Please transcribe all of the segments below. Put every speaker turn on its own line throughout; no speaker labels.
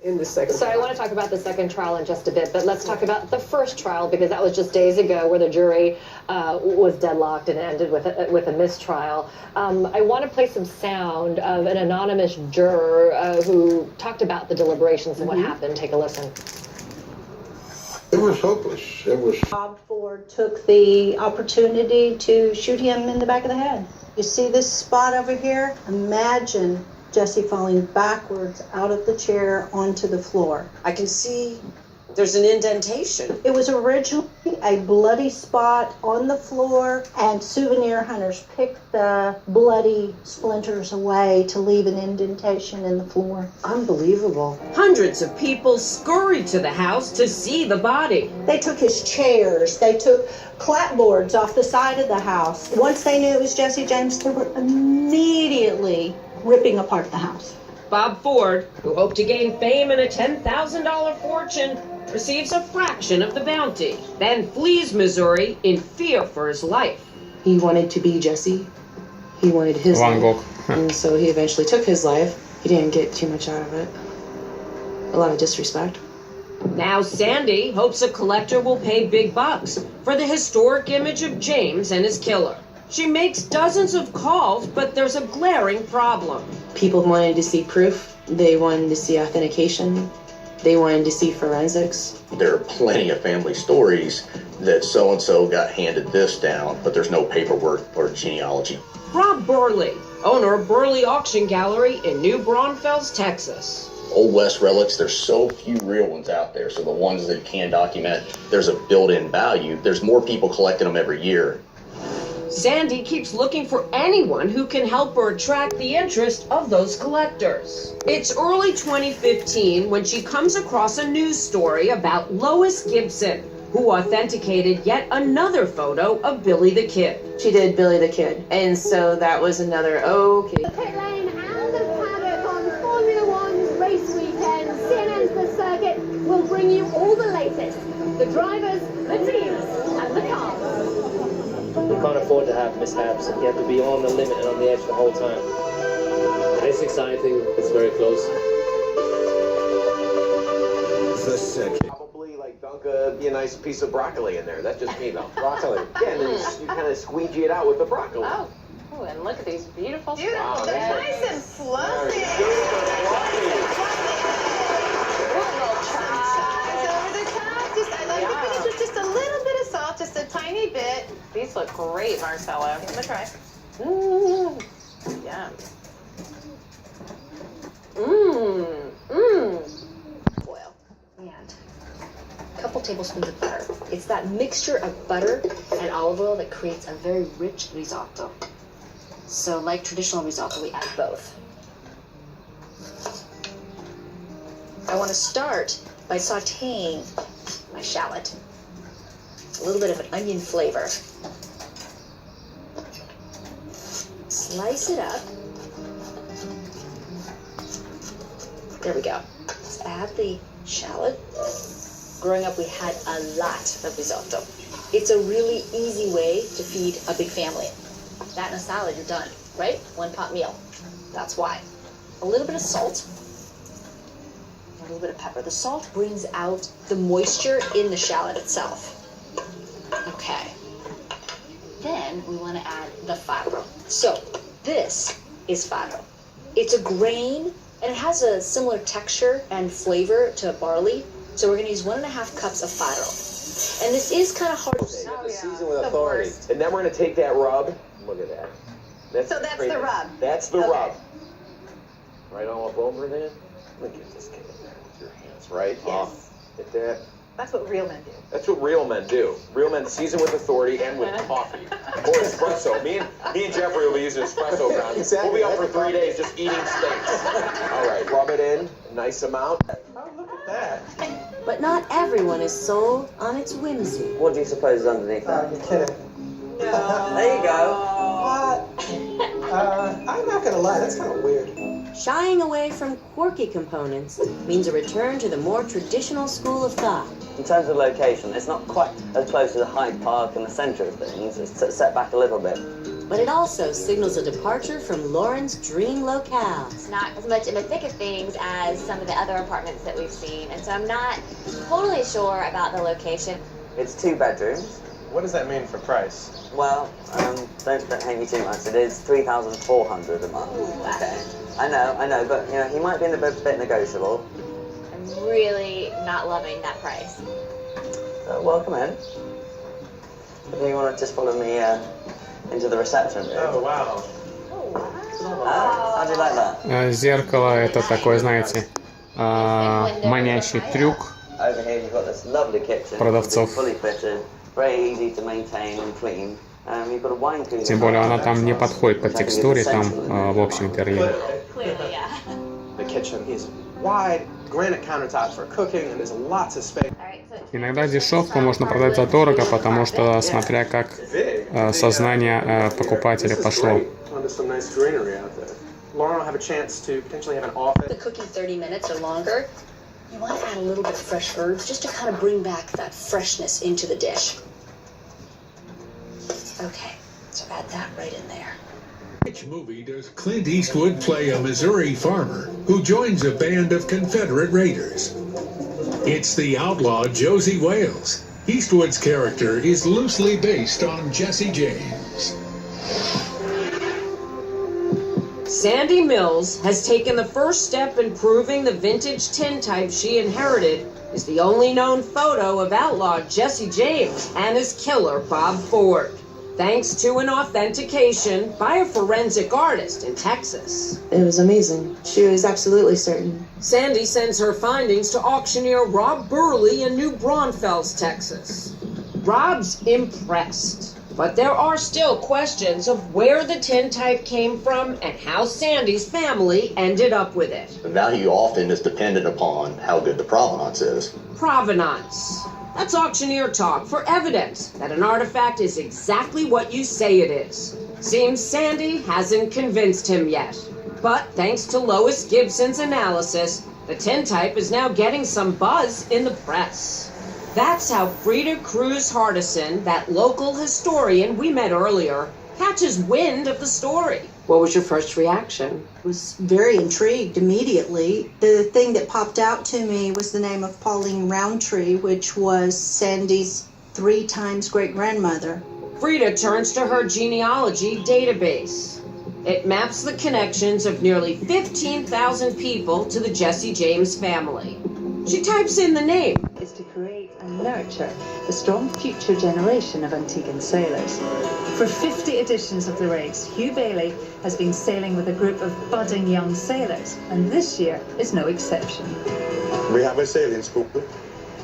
in the second
So
trial.
I want to talk about the second trial in just a bit, but let's talk about the first trial, because that was just days ago, where the jury was deadlocked and ended with a mistrial. I want to play some sound of an anonymous juror who talked about the deliberations and what happened. Take a listen.
It was hopeless. It was.
Bob Ford took the opportunity to shoot him in the back of the head. You see this spot over here? Imagine Jesse falling backwards out of the chair onto the floor.
I can see there's an indentation.
It was originally a bloody spot on the floor, and souvenir hunters picked the bloody splinters away to leave an indentation in the floor.
Unbelievable.
Hundreds of people scurried to the house to see the body.
They took his chairs, they took clapboards off the side of the house. Once they knew it was Jesse James, they were immediately ripping apart the house.
Bob Ford, who hoped to gain fame and a $10,000 fortune, receives a fraction of the bounty, then flees Missouri in fear for his life.
He wanted to be Jesse. He wanted his life. And so he eventually took his life. He didn't get too much out of it. A lot of disrespect.
Now Sandy hopes a collector will pay big bucks for the historic image of James and his killer. She makes dozens of calls, but there's a glaring problem.
People wanted to see proof. They wanted to see authentication. They wanted to see forensics.
There are plenty of family stories that so-and-so got handed this down, but there's no paperwork or genealogy.
Rob Burley, owner of Burley Auction Gallery in New Braunfels, Texas.
Old West relics, there's so few real ones out there, so the ones that can document, there's a built-in value. There's more people collecting them every year.
Sandy keeps looking for anyone who can help her attract the interest of those collectors. It's early 2015 when she comes across a news story about Lois Gibson, who authenticated yet another photo of Billy the Kid.
She did Billy the Kid. And so that was another, okay.
The pit lane and the paddock on Formula One's race weekend. CNN's The Circuit will bring you all the latest. The drivers, the teams, and the cars.
You can't afford to have mishaps. You have to be on the limit and on the edge the whole time. It's exciting. It's very close.
The second.
Probably like dunk a nice piece of broccoli in there. That's just me though. Broccoli. Yeah, and then you kind of squeegee it out with the broccoli.
Oh, ooh, and look at these beautiful
Beautiful.
stars.
They're nice and fluffy. Over the top. Just, I like the finish with just a little bit of salt, just a tiny bit.
These look great, Marcella.
Give them a try.
Mmm. Yeah. Mmm. Mmm.
Oil and a couple tablespoons of butter. It's that mixture of butter and olive oil that creates a very rich risotto. So like traditional risotto, we add both. I want to start by sauteing my shallot. A little bit of an onion flavor. Slice it up. There we go. Let's add the shallot. Growing up, we had a lot of risotto. It's a really easy way to feed a big family. That and a salad, you're done, right? One pot meal. That's why. A little bit of salt. A little bit of pepper. The salt brings out the moisture in the shallot itself. Okay. Then we want to add the farro. So this is farro. It's a grain and it has a similar texture and flavor to barley. So we're going to use 1.5 cups of farro. And this is kind of hard to
Season with authority. And then we're going to take that rub. Look at that.
So that's the rub.
That's the
Okay.
rub. Right all up over there. Look at this kid in there with your hands, right?
Yes.
Get that.
That's what real men do.
That's what real men do. Real men season with authority and with coffee. Or espresso. Me and Jeffrey will be using espresso ground.
Exactly.
We'll be out for 3 days just eating steaks. All right, rub it in. A nice amount. Oh, look at that.
But not everyone is sold on its whimsy.
What do you suppose is underneath that? You're kidding.
There
you go. I'm not gonna lie, that's kind of weird.
Shying away from quirky components means a return to the more traditional school of thought.
In terms of location, it's not quite as close to the Hyde Park and the centre of things. It's set back a little bit.
but it also signals a departure from Lauren's dream locale.
It's not as much in the thick of things as some of the other apartments that we've seen, and so I'm not totally sure about the location.
It's 2 bedrooms.
What does that mean for price?
Well, don't hate me too much. It is $3,400 a month.
Ooh, okay.
I know, but you know he might be in a bit negotiable.
I'm really not loving that price.
So welcome in. If you want to just follow me into the reception room.
Oh, wow.
How do you like that?
Зеркало это такой, знаете, манящий трюк
Over here you've got this lovely kitchen.
продавцов.
Fully fitted, very easy to maintain and clean. You've got a wine cooler.
Тем более она там не подходит по текстуре, там в общем интерьере.
Clearly, yeah.
The kitchen is wide, granite countertops for cooking, and there's lots of space.
Иногда дешевку можно продать задорого, потому что смотря как сознание покупателя пошло.
Lauren will have a chance to potentially have an office.
The cooking 30 minutes or longer, you want to add a little bit of fresh herbs just to kind of bring back that freshness into the dish. Okay, so add that right in there.
Which movie does Clint Eastwood play a Missouri farmer who joins a band of Confederate raiders? It's the outlaw Josie Wales. Eastwood's character is loosely based on Jesse James.
Sandy Mills has taken the first step in proving the vintage tintype she inherited is the only known photo of outlaw Jesse James and his killer Bob Ford, thanks to an authentication by a forensic artist in Texas.
It was amazing. She was absolutely certain.
Sandy sends her findings to auctioneer Rob Burley in New Braunfels, Texas. Rob's impressed. But there are still questions of where the tintype came from and how Sandy's family ended up with it.
The value often is dependent upon how good the provenance is.
Provenance. That's auctioneer talk for evidence that an artifact is exactly what you say it is. Seems Sandy hasn't convinced him yet. But thanks to Lois Gibson's analysis, the tintype is now getting some buzz in the press. That's how Frida Cruz Hardison, that local historian we met earlier, catches wind of the story.
What was your first reaction?
I was very intrigued immediately. The thing that popped out to me was the name of Pauline Roundtree, which was Sandy's 3 times great-grandmother.
Frida turns to her genealogy database. It maps the connections of nearly 15,000 people to the Jesse James family. She types in the name.
Is to create and nurture a strong future generation of Antiguan sailors. For 50 editions of the race, Hugh Bailey has been sailing with a group of budding young sailors, and this year is no exception.
We have a sailing school,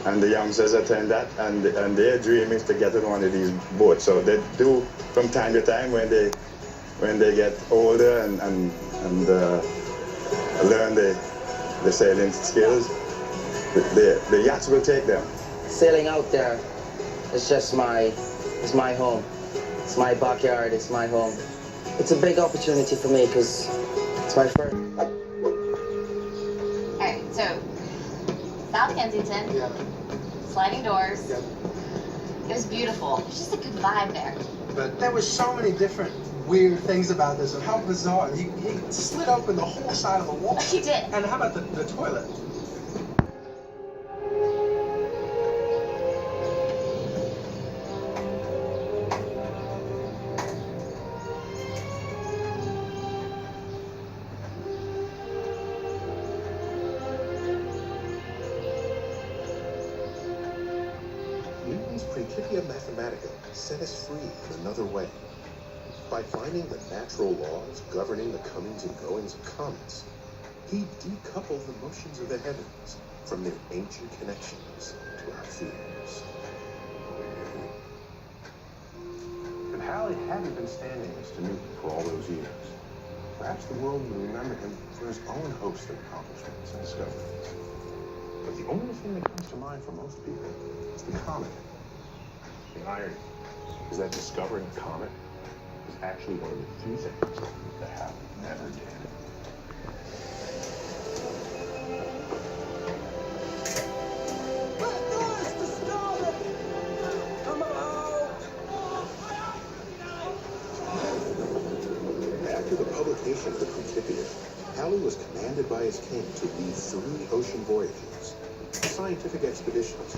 and the youngsters attend that, and their dream is to get on one of these boats. So they do from time to time when they get older and learn the sailing skills. The yachts will take them.
Sailing out there is just it's my home. It's my backyard, it's my home. It's a big opportunity for me because it's my first.
Alright, so South Kensington, sliding doors. It was beautiful. There's just a good vibe there.
But there were so many different weird things about this, and how bizarre. He slid open the whole side of the wall.
He did.
And how about the toilet?
Newton's Principia Mathematica set us free in another way. By finding the natural laws governing the comings and goings of comets, he decoupled the motions of the heavens from their ancient connections to our fears. If Halley hadn't been standing next to Newton for all those years, perhaps the world would remember him for his own host of accomplishments and discoveries. But the only thing that comes to mind for most people is the comet. The irony is that discovering a comet is actually one of the few things that Halley never did. guys came to lead 3 ocean voyages, scientific expeditions